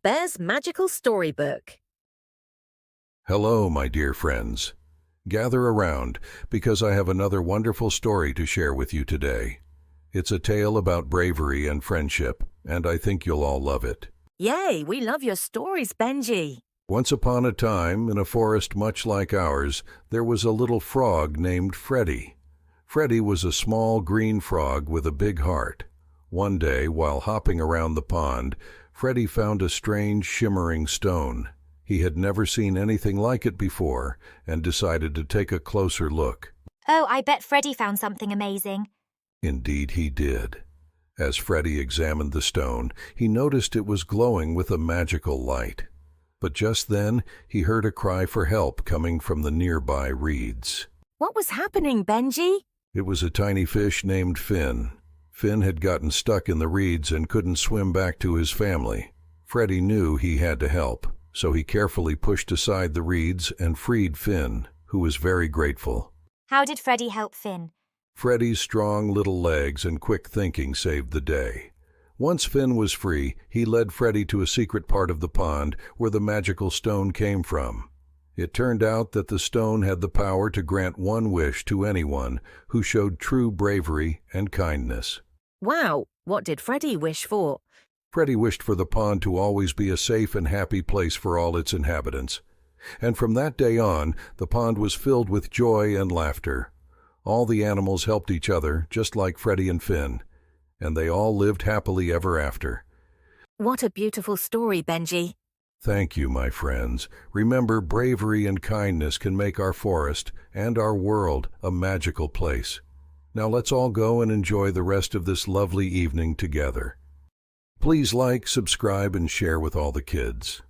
Bear's Magical Storybook. Hello, my dear friends. Gather around, because I have another wonderful story to share with you today. It's a tale about bravery and friendship, and I think you'll all love it. Yay, we love your stories, Benji. Once upon a time, in a forest much like ours, there was a little frog named Freddie. Freddie was a small green frog with a big heart. One day, while hopping around the pond, Freddie found a strange shimmering stone. He had never seen anything like it before and decided to take a closer look. Oh, I bet Freddie found something amazing. Indeed he did. As Freddie examined the stone, he noticed it was glowing with a magical light. But just then, he heard a cry for help coming from the nearby reeds. What was happening, Benji? It was a tiny fish named Finn. Finn had gotten stuck in the reeds and couldn't swim back to his family. Freddie knew he had to help, so he carefully pushed aside the reeds and freed Finn, who was very grateful. How did Freddie help Finn? Freddie's strong little legs and quick thinking saved the day. Once Finn was free, he led Freddie to a secret part of the pond where the magical stone came from. It turned out that the stone had the power to grant one wish to anyone who showed true bravery and kindness. Wow, what did Freddie wish for? Freddie wished for the pond to always be a safe and happy place for all its inhabitants. And from that day on, the pond was filled with joy and laughter. All the animals helped each other, just like Freddie and Finn, and they all lived happily ever after. What a beautiful story, Benji. Thank you, my friends. Remember, bravery and kindness can make our forest and our world a magical place. Now let's all go and enjoy the rest of this lovely evening together. Please like, subscribe, and share with all the kids.